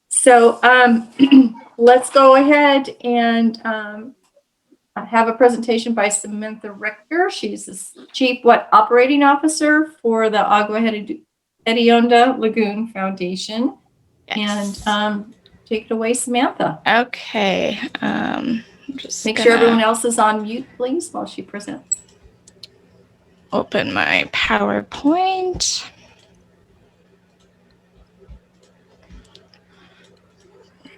So let's go ahead and have a presentation by Samantha Richter. She's the Chief Operating Officer for the Agua Hedionda Lagoon Foundation. Yes. And take it away, Samantha. Okay. Just make sure everyone else is on mute, please, while she presents. Open my PowerPoint.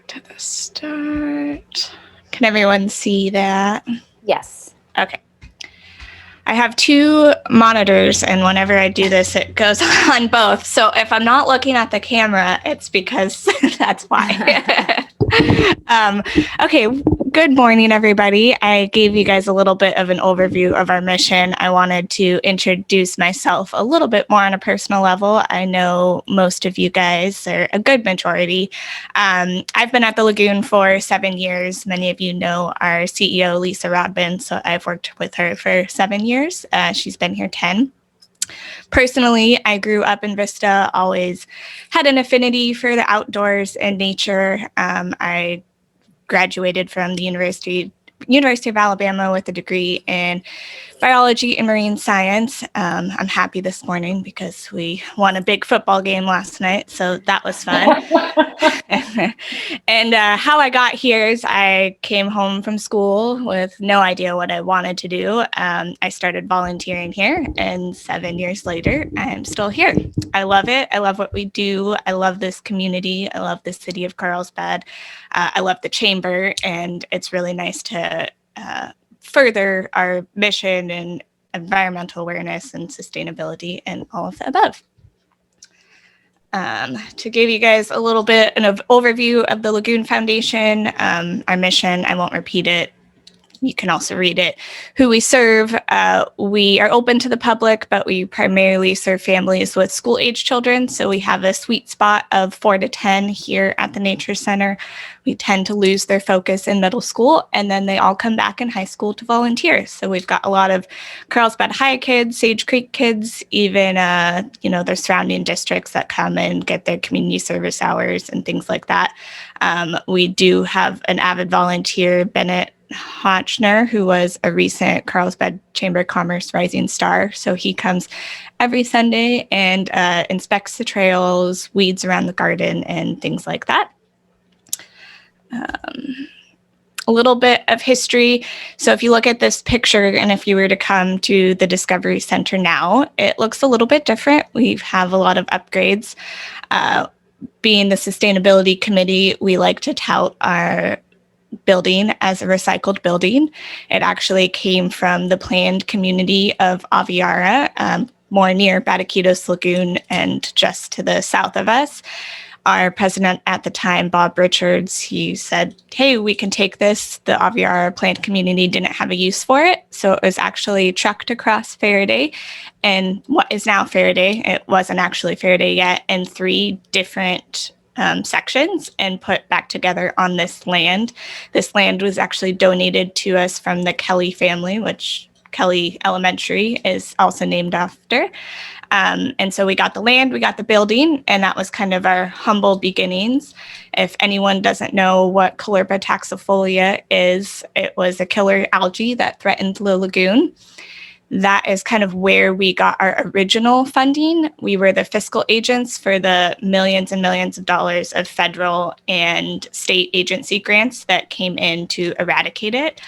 To the start. Can everyone see that? Yes. Okay. I have two monitors, and whenever I do this, it goes on both. So if I'm not looking at the camera, it's because that's why. Okay, good morning, everybody. I gave you guys a little bit of an overview of our mission. I wanted to introduce myself a little bit more on a personal level. I know most of you guys, or a good majority. I've been at the Lagoon for 7 years. Many of you know our CEO, Lisa Rodman, so I've worked with her for 7 years. She's been here 10. Personally, I grew up in Vista, always had an affinity for the outdoors and nature. I graduated from the University of Alabama with a degree in biology and marine science. I'm happy this morning because we won a big football game last night, so that was fun. And how I got here is I came home from school with no idea what I wanted to do. I started volunteering here, and 7 years later, I'm still here. I love it. I love what we do. I love this community. I love the city of Carlsbad. I love the chamber, and it's really nice to further our mission and environmental awareness and sustainability and all of the above. To give you guys a little bit of overview of the Lagoon Foundation, our mission, I won't repeat it. You can also read it. Who we serve, we are open to the public, but we primarily serve families with school-age children. So we have a sweet spot of 4 to 10 here at the Nature Center. We tend to lose their focus in middle school, and then they all come back in high school to volunteer. So we've got a lot of Carlsbad High kids, Sage Creek kids, even their surrounding districts that come and get their community service hours and things like that. We do have an avid volunteer, Bennett Hotchner, who was a recent Carlsbad Chamber of Commerce Rising Star. So he comes every Sunday and inspects the trails, weeds around the garden, and things like that. A little bit of history. So if you look at this picture, and if you were to come to the Discovery Center now, it looks a little bit different. We have a lot of upgrades. Being the sustainability committee, we like to tout our building as a recycled building. It actually came from the planned community of Aviara, more near Bataquitos Lagoon and just to the south of us. Our president at the time, Bob Richards, he said, hey, we can take this. The Aviara planned community didn't have a use for it. So it was actually trucked across Faraday and what is now Faraday, it wasn't actually Faraday yet, in 3 different sections and put back together on this land. This land was actually donated to us from the Kelly family, which Kelly Elementary is also named after. And so we got the land, we got the building, and that was kind of our humble beginnings. If anyone doesn't know what Caulerpa taxifolia is, it was a killer algae that threatened the lagoon. That is kind of where we got our original funding. We were the fiscal agents for the millions and millions of dollars of federal and state agency grants that came in to eradicate it.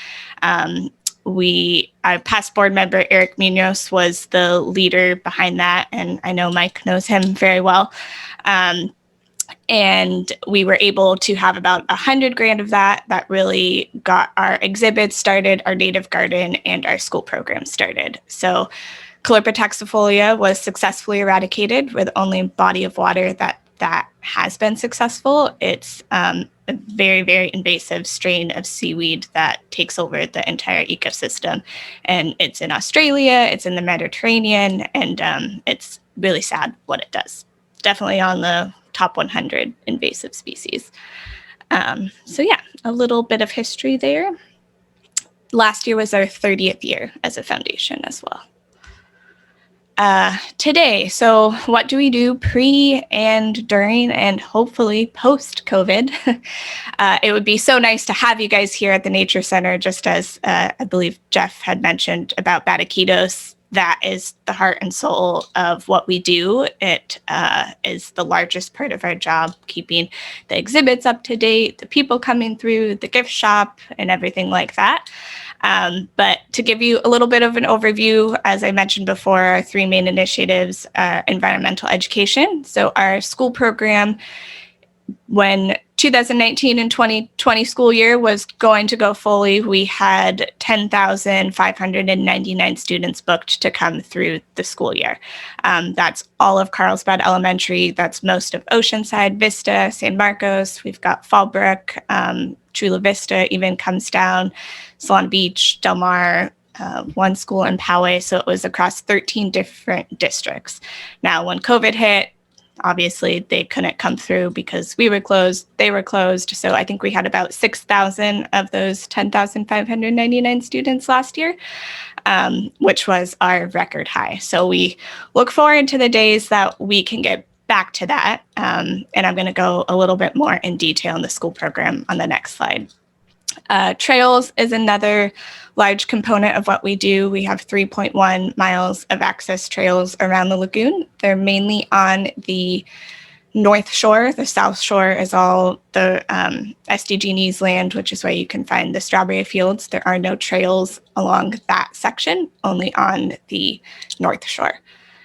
Our past board member, Eric Munoz, was the leader behind that, and I know Mike knows him very well. And we were able to have about $100,000 of that really got our exhibits started, our native garden, and our school program started. So Caulerpa taxifolia was successfully eradicated with only body of water that has been successful. It's a very, very invasive strain of seaweed that takes over the entire ecosystem. And it's in Australia, it's in the Mediterranean, and it's really sad what it does. Definitely on the top 100 invasive species. So yeah, a little bit of history there. Last year was our 30th year as a foundation as well. today. So what do we do pre and during and hopefully post COVID? It would be so nice to have you guys here at the Nature Center, just as I believe Jeff had mentioned about Bataquitos. That is the heart and soul of what we do. It is the largest part of our job, keeping the exhibits up to date, the people coming through, the gift shop, and everything like that. But to give you a little bit of an overview, as I mentioned before, our three main initiatives are environmental education. So our school program, when 2019 and 2020 school year was going to go fully, we had 10,599 students booked to come through the school year. That's all of Carlsbad Elementary. That's most of Oceanside, Vista, San Marcos. We've got Fallbrook, Chula Vista even comes down, Solana Beach, Del Mar, one school in Poway. So it was across 13 different districts. Now, when COVID hit, obviously they couldn't come through because we were closed, they were closed. So I think we had about 6,000 of those 10,599 students last year, which was our record high. So we look forward to the days that we can get back to that. And I'm going to go a little bit more in detail in the school program on the next slide. Trails is another large component of what we do. We have 3.1 miles of access trails around the lagoon. They're mainly on the north shore. The south shore is all the SDG&E's land, which is where you can find the strawberry fields. There are no trails along that section, only on the north shore.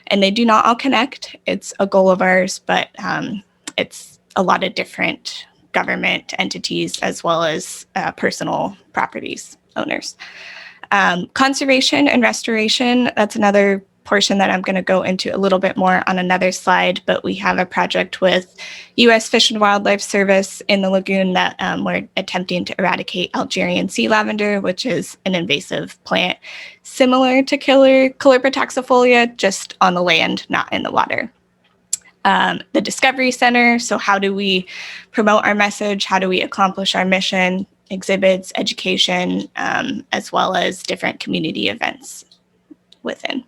And they do not all connect. It's a goal of ours, but it's a lot of different government entities as well as personal properties owners. Conservation and restoration, that's another portion that I'm going to go into a little bit more on another slide, but we have a project with U.S. Fish and Wildlife Service in the lagoon that we're attempting to eradicate Algerian sea lavender, which is an invasive plant similar to Callipra taxifolia, just on the land, not in the water. The Discovery Center, so how do we promote our message? How do we accomplish our mission? Exhibits, education, as well as different community events within.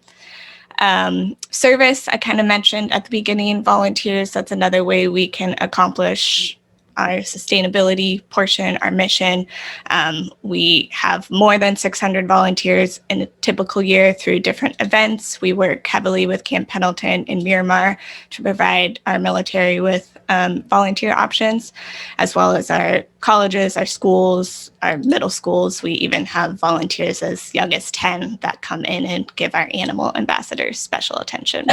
Service, I kind of mentioned at the beginning, volunteers, that's another way we can accomplish our sustainability portion, our mission. We have more than 600 volunteers in a typical year through different events. We work heavily with Camp Pendleton in Miramar to provide our military with volunteer options, as well as our colleges, our schools, our middle schools. We even have volunteers as young as 10 that come in and give our animal ambassadors special attention.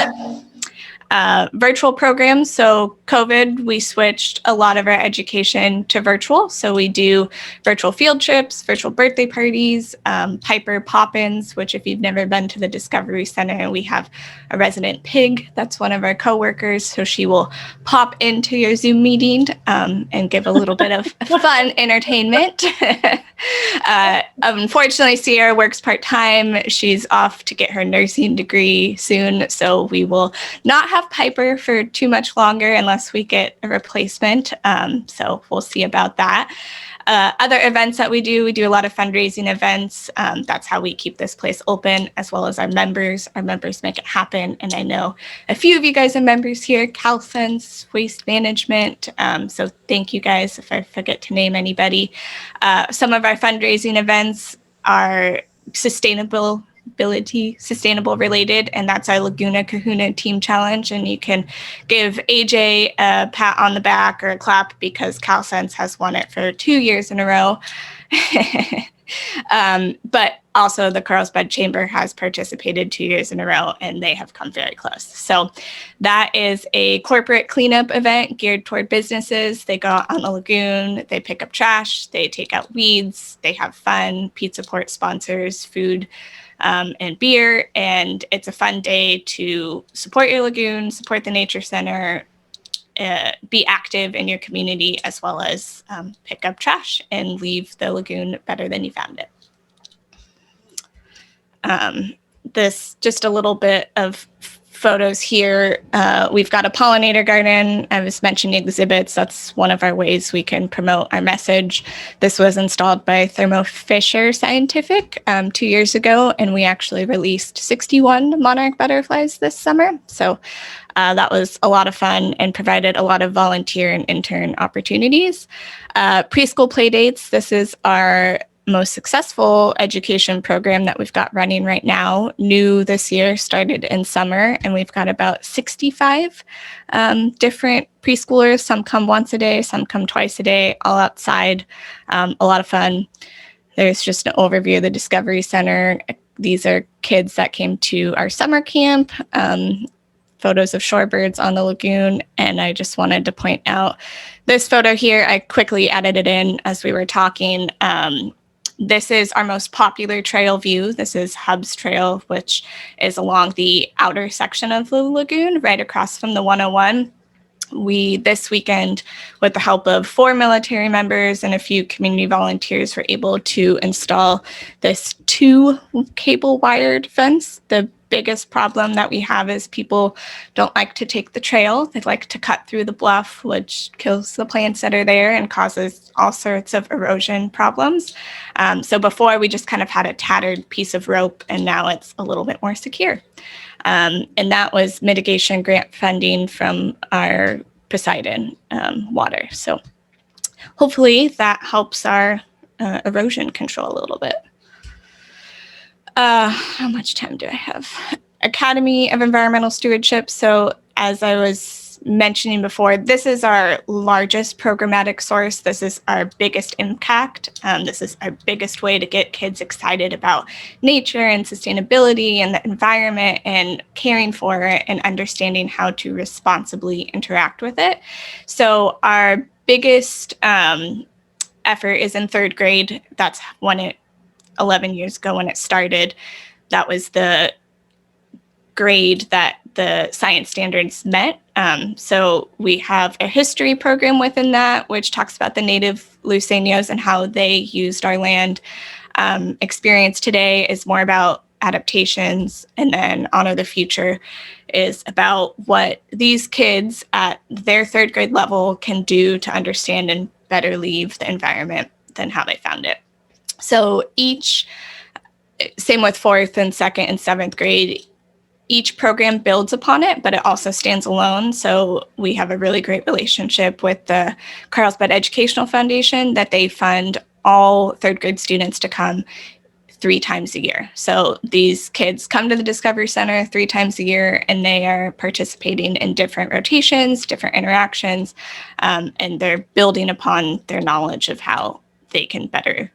Virtual programs. So COVID, we switched a lot of our education to virtual. So we do virtual field trips, virtual birthday parties, Piper Pop-ins, which if you've never been to the Discovery Center, we have a resident pig. That's one of our coworkers. So she will pop into your Zoom meeting and give a little bit of fun entertainment. Unfortunately, Sierra works part-time. She's off to get her nursing degree soon. So we will not have Piper for too much longer unless we get a replacement. So we'll see about that. Other events that we do a lot of fundraising events. That's how we keep this place open, as well as our members. Our members make it happen. And I know a few of you guys are members here, CalSense, Waste Management. So thank you guys if I forget to name anybody. Some of our fundraising events are sustainable related, and that's our Laguna Kahuna Team Challenge. And you can give AJ a pat on the back or a clap because CalSense has won it for 2 years in a row. But also the Carlsbad Chamber has participated 2 years in a row, and they have come very close. So that is a corporate cleanup event geared toward businesses. They go out on the lagoon, they pick up trash, they take out weeds, they have fun. Pizza Port sponsors food and beer, and it's a fun day to support your lagoon, support the Nature Center, be active in your community, as well as pick up trash and leave the lagoon better than you found it. This just a little bit of photos here. We've got a pollinator garden. I was mentioning exhibits. That's one of our ways we can promote our message. This was installed by Thermo Fisher Scientific 2 years ago, and we actually released 61 monarch butterflies this summer. So that was a lot of fun and provided a lot of volunteer and intern opportunities. Preschool playdates. This is our most successful education program that we've got running right now. New this year, started in summer, and we've got about 65 different preschoolers. Some come once a day, some come twice a day, all outside. A lot of fun. There's just an overview of the Discovery Center. These are kids that came to our summer camp. Photos of shorebirds on the lagoon. And I just wanted to point out this photo here. I quickly added it in as we were talking. This is our most popular trail view. This is Hub's Trail, which is along the outer section of the lagoon, right across from the 101. We, this weekend, with the help of 4 military members and a few community volunteers, were able to install this 2 cable wired fence. The biggest problem that we have is people don't like to take the trail. They like to cut through the bluff, which kills the plants that are there and causes all sorts of erosion problems. So before, we just kind of had a tattered piece of rope, and now it's a little bit more secure. And that was mitigation grant funding from our Poseidon water. So hopefully that helps our erosion control a little bit. How much time do I have? Academy of Environmental Stewardship. So as I was mentioning before, this is our largest programmatic source. This is our biggest impact. This is our biggest way to get kids excited about nature and sustainability and the environment and caring for it and understanding how to responsibly interact with it. So our biggest effort is in 3rd grade. That's when 11 years ago when it started. That was the grade that the science standards met. So we have a history program within that, which talks about the native Luiseños and how they used our land. Experience today is more about adaptations, and then Honor the Future is about what these kids at their 3rd grade level can do to understand and better leave the environment than how they found it. So same with 4th and 2nd and 7th grade, each program builds upon it, but it also stands alone. So we have a really great relationship with the Carlsbad Educational Foundation that they fund all 3rd grade students to come 3 times a year. So these kids come to the Discovery Center 3 times a year, and they are participating in different rotations, different interactions, and they're building upon their knowledge of how they can better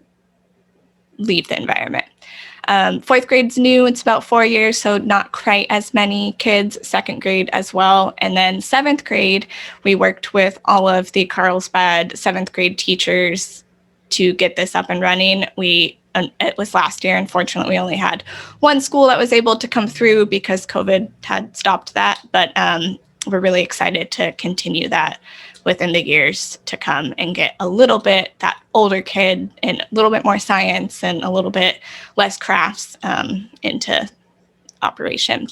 leave the environment. 4th grade's new, it's about 4 years, so not quite as many kids. 2nd grade as well. And then 7th grade, we worked with all of the Carlsbad 7th grade teachers to get this up and running. It was last year. Unfortunately, we only had 1 school that was able to come through because COVID had stopped that. But we're really excited to continue that within the years to come and get a little bit that older kid and a little bit more science and a little bit less crafts into operation.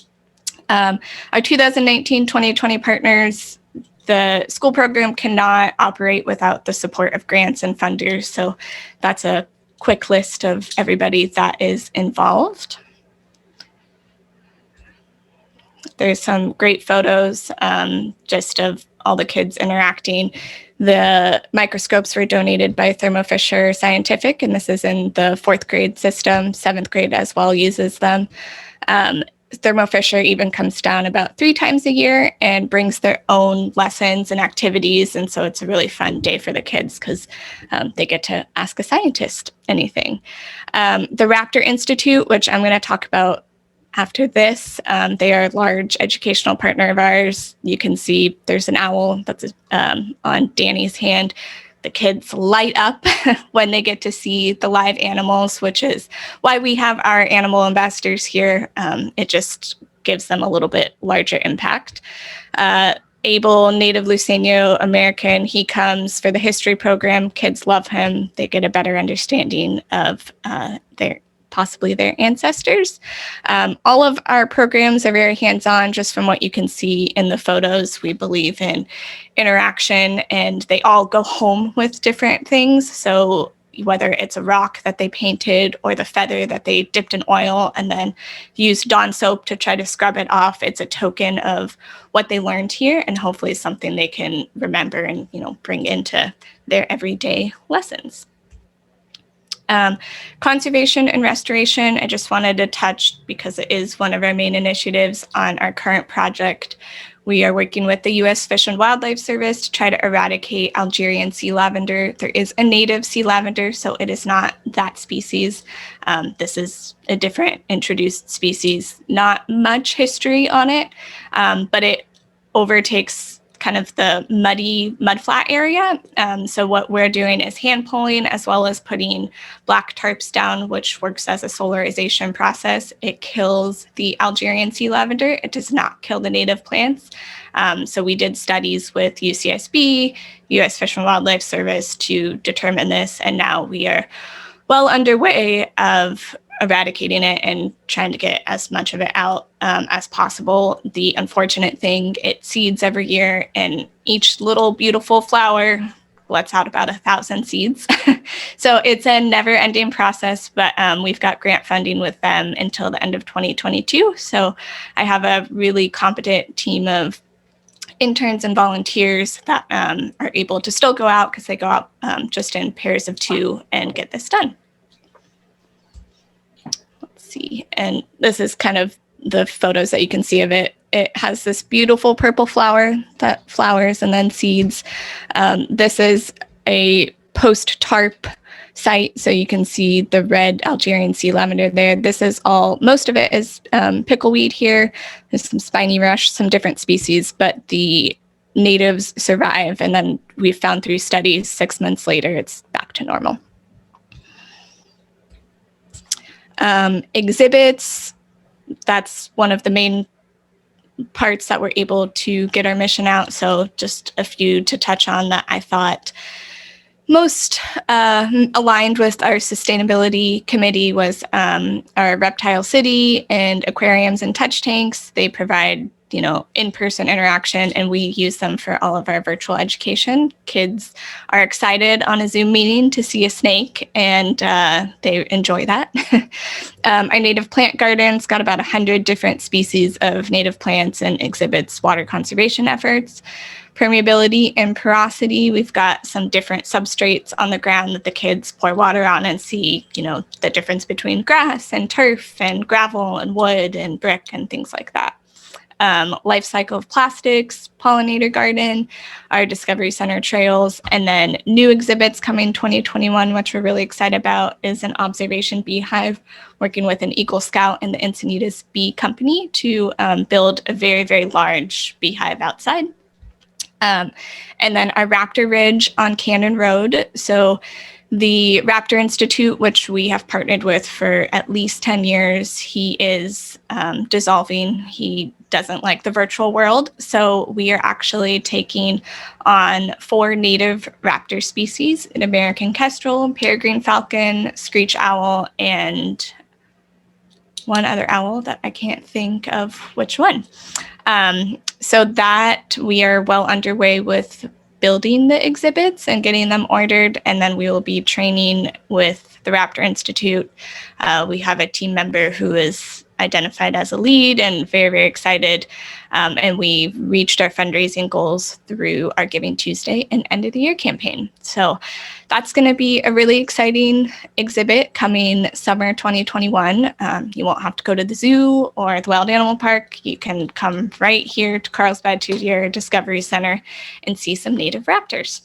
Our 2019-2020 partners, the school program cannot operate without the support of grants and funders. So that's a quick list of everybody that is involved. There's some great photos just of all the kids interacting. The microscopes were donated by Thermo Fisher Scientific, and this is in the 4th grade system. 7th grade as well uses them. Thermo Fisher even comes down about 3 times a year and brings their own lessons and activities. And so it's a really fun day for the kids because they get to ask a scientist anything. The Raptor Institute, which I'm going to talk about after this, they are a large educational partner of ours. You can see there's an owl that's on Danny's hand. The kids light up when they get to see the live animals, which is why we have our animal ambassadors here. It just gives them a little bit larger impact. Abel, native Luiseño American, he comes for the history program. Kids love him. They get a better understanding of the possibly their ancestors. All of our programs are very hands-on. Just from what you can see in the photos, we believe in interaction, and they all go home with different things. So whether it's a rock that they painted or the feather that they dipped in oil and then used Dawn soap to try to scrub it off, it's a token of what they learned here, and hopefully something they can remember and, bring into their everyday lessons. Conservation and restoration, I just wanted to touch because it is one of our main initiatives on our current project. We are working with the U.S. Fish and Wildlife Service to try to eradicate Algerian sea lavender. There is a native sea lavender, so it is not that species. This is a different introduced species. Not much history on it, but it overtakes kind of the mudflat area. So what we're doing is hand pulling as well as putting black tarps down, which works as a solarization process. It kills the Algerian sea lavender. It does not kill the native plants. So we did studies with UCSB, U.S. Fish and Wildlife Service to determine this, and now we are well underway of eradicating it and trying to get as much of it out as possible. The unfortunate thing, it seeds every year, and each little beautiful flower lets out about 1,000 seeds. So it's a never-ending process, but we've got grant funding with them until the end of 2022. So I have a really competent team of interns and volunteers that are able to still go out, because they go out just in pairs of 2 and get this done. See, and this is kind of the photos that you can see of it. It has this beautiful purple flower that flowers and then seeds. This is a post-tarp site, so you can see the red Algerian sea lavender there. This is all, most of it is pickleweed here. There's some spiny rush, some different species, but the natives survive, and then we found through studies 6 months later, it's back to normal. Exhibits, that's one of the main parts that we're able to get our mission out. So just a few to touch on that I thought most aligned with our sustainability committee was our Reptile City and aquariums and touch tanks. They provide in-person interaction, and we use them for all of our virtual education. Kids are excited on a Zoom meeting to see a snake, and they enjoy that. Our native plant garden's got about 100 different species of native plants and exhibits water conservation efforts. Permeability and porosity, we've got some different substrates on the ground that the kids pour water on and see, the difference between grass and turf and gravel and wood and brick and things like that. Life cycle of plastics, pollinator garden, our Discovery Center trails, and then new exhibits coming 2021, which we're really excited about, is an observation beehive, working with an Eagle Scout and the Encinitas Bee Company to build a very, very large beehive outside. And then our Raptor Ridge on Cannon Road. So the Raptor Institute, which we have partnered with for at least 10 years, he is dissolving. He doesn't like the virtual world. So we are actually taking on 4 native raptor species, an American kestrel, peregrine falcon, screech owl, and one other owl that I can't think of which one. So that we are well underway with building the exhibits and getting them ordered, and then we will be training with the Raptor Institute. We have a team member who is identified as a lead and very, very excited. And we reached our fundraising goals through our Giving Tuesday and end of the year campaign. So that's going to be a really exciting exhibit coming summer 2021. You won't have to go to the zoo or the wild animal park. You can come right here to Carlsbad to your Discovery Center and see some native raptors.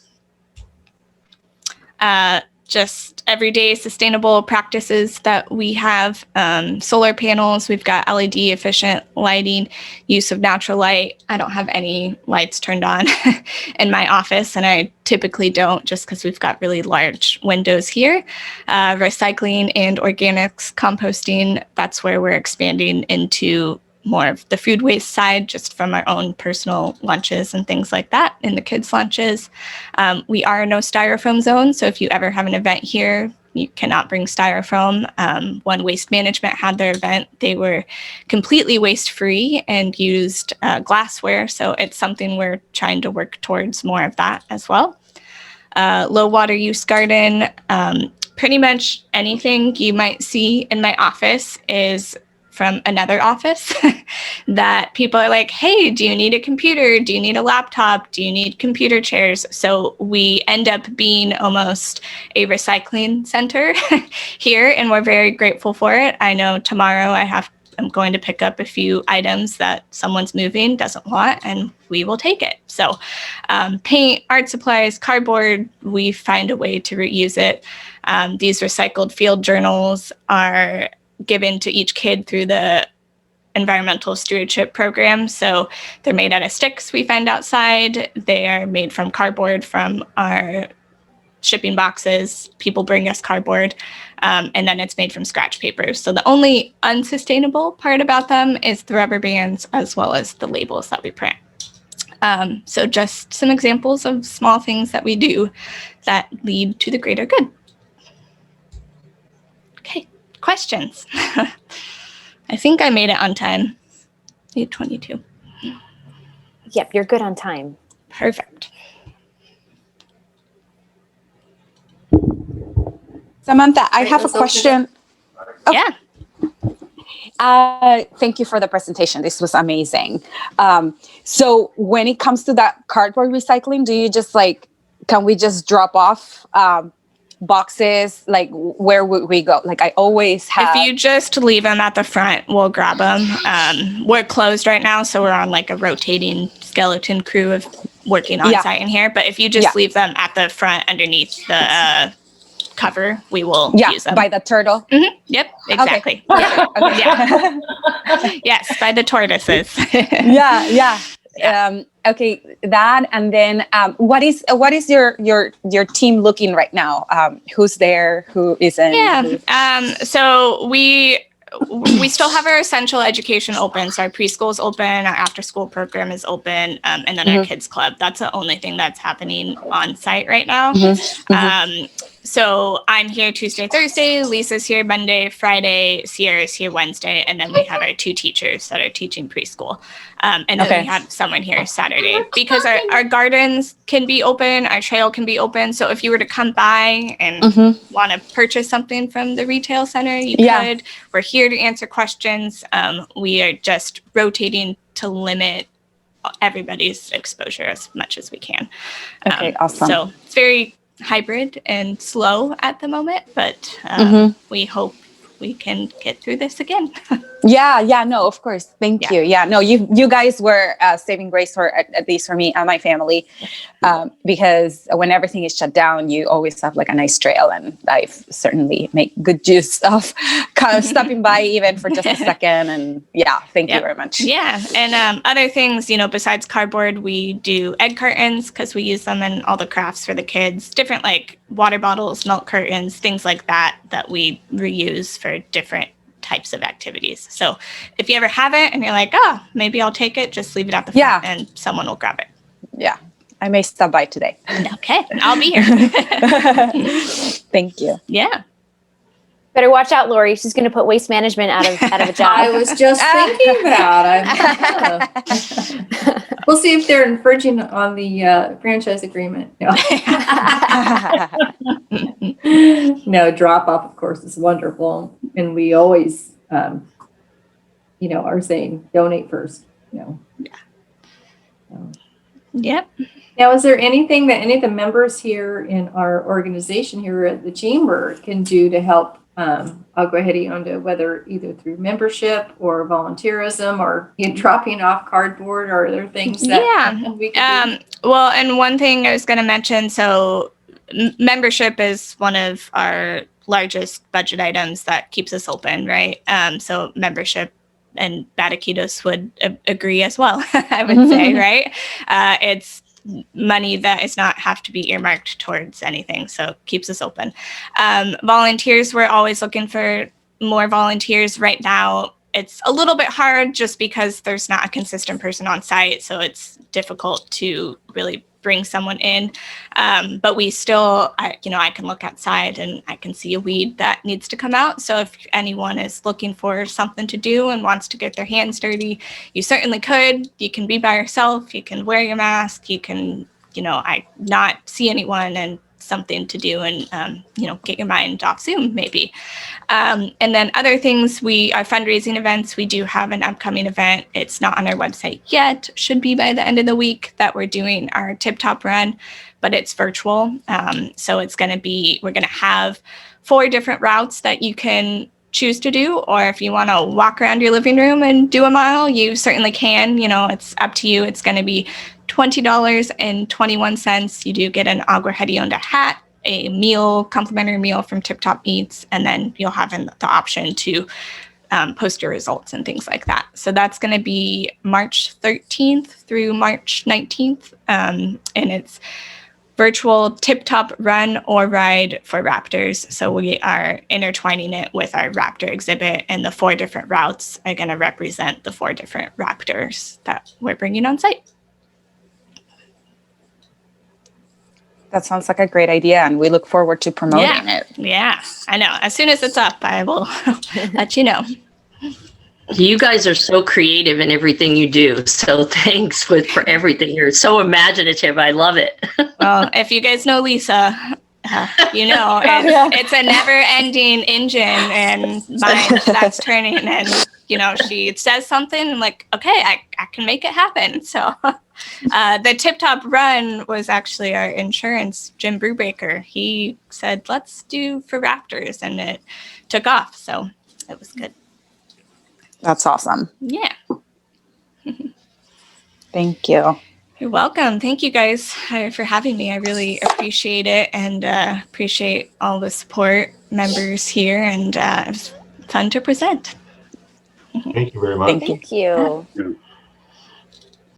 Just everyday sustainable practices that we have, solar panels, we've got LED efficient lighting, use of natural light. I don't have any lights turned on in my office, and I typically don't, just because we've got really large windows here. Recycling and organics composting, that's where we're expanding into more of the food waste side, just from our own personal lunches and things like that in the kids' lunches. We are a no styrofoam zone, so if you ever have an event here, You cannot bring styrofoam. When Waste Management had their event, they were completely waste-free and used glassware. So it's something we're trying to work towards more of that as well. Low water use garden. Pretty much anything you might see in my office is from another office that people are like, hey, do you need a computer? Do you need a laptop? Do you need computer chairs? So we end up being almost a recycling center here, and we're very grateful for it. I know tomorrow I'm going to pick up a few items that someone's moving doesn't want, and we will take it. So paint, art supplies, cardboard, we find a way to reuse it. These recycled field journals are given to each kid through the environmental stewardship program. So they're made out of sticks we find outside. They are made from cardboard from our shipping boxes. People bring us cardboard, and then it's made from scratch paper. So the only unsustainable part about them is the rubber bands as well as the labels that we print. So just some examples of small things that we do that lead to the greater good. Okay, questions? I think I made it on time. 8:22. Yep, you're good on time. Perfect. Samantha, I Right, have a let's open it. question. Oh. Yeah. Thank you for the presentation. This was amazing. So when it comes to that cardboard recycling, do you just can we just drop off boxes? Like, where would we go? Like, I always have. If you just leave them at the front, we'll grab them. We're closed right now, so we're on like a rotating skeleton crew of working on site in here. But if you just leave them at the front underneath the cover, we will use them. By the turtle. Mm-hmm. Yep, exactly. Okay. Okay. Yeah. Yes, by the tortoises. Yeah. Okay, that, and then what is your team looking right now? Who's there? Who isn't? Yeah. So we still have our essential education open. So our preschool is open, our after school program is open, and then our kids club. That's the only thing that's happening on site right now. So I'm here Tuesday, Thursday, Lisa's here Monday, Friday, Sierra's here Wednesday, and then we have our 2 teachers that are teaching preschool. And then we have someone here Saturday because our gardens can be open, our trail can be open. So if you were to come by and want to purchase something from the retail center, you could. We're here to answer questions. We are just rotating to limit everybody's exposure as much as we can. Okay, awesome. So it's very hybrid and slow at the moment, but we hope we can get through this again. No, of course. Thank you. Yeah, no, you guys were saving grace for at least for me and my family, because when everything is shut down, you always have like a nice trail, and I've certainly made good use of kind of stopping by even for just a second. And thank you very much. Yeah, and other things, besides cardboard, we do egg cartons because we use them in all the crafts for the kids. Different like water bottles, milk cartons, things like that we reuse for different types of activities. So if you ever have it and you're like, maybe I'll take it, just leave it at the front and someone will grab it. Yeah, I may stop by today. Okay, I'll be here. Thank you. Yeah. Better watch out, Lori. She's going to put Waste Management out of a job. I was just thinking that. We'll see if they're infringing on the franchise agreement. No, no, drop off, of course, is wonderful. And we always, are saying donate first. Yep. Now, is there anything that any of the members here in our organization here at the Chamber can do to help Agua Hedionda, whether either through membership or volunteerism or dropping off cardboard, or other things that we can do? Well, and one thing I was going to mention, so membership is one of our largest budget items that keeps us open, right? So membership, and Bataquitos would agree as well, I would say, right? It's money that does not have to be earmarked towards anything, so it keeps us open. Volunteers, we're always looking for more volunteers. Right now, it's a little bit hard just because there's not a consistent person on site. So it's difficult to really bring someone in. But we still, I can look outside and I can see a weed that needs to come out. So if anyone is looking for something to do and wants to get their hands dirty, you certainly could. You can be by yourself. You can wear your mask. You can, not see anyone and something to do and, get your mind off Zoom maybe. And then other things, our fundraising events, we do have an upcoming event. It's not on our website yet, should be by the end of the week, that we're doing our Tip Top Run, but it's virtual. So we're going to have 4 different routes that you can choose to do, or if you want to walk around your living room and do a mile, you certainly can. It's up to you. It's going to be $20.21. You do get an Agua Hedionda hat, a complimentary meal from Tip Top Meats, and then you'll have the option to post your results and things like that. So that's going to be March 13th through March 19th, and it's virtual Tip Top run or ride for raptors. So we are intertwining it with our raptor exhibit, and the 4 different routes are going to represent the 4 different raptors that we're bringing on site. That sounds like a great idea, and we look forward to promoting it. Yeah, I know. As soon as it's up, I will let you know. You guys are so creative in everything you do. So thanks for everything. You're so imaginative. I love it. Well, if you guys know Lisa, it's a never-ending engine, and that's turning. And she says something, and like, okay, I can make it happen. So the Tip Top Run was actually our insurance, Jim Brubaker. He said, let's do for raptors, and it took off. So it was good. That's awesome. Yeah. Thank you. You're welcome. Thank you guys for having me. I really appreciate it, and appreciate all the support members here, and it was fun to present. Thank you very much. Thank you. Thank you.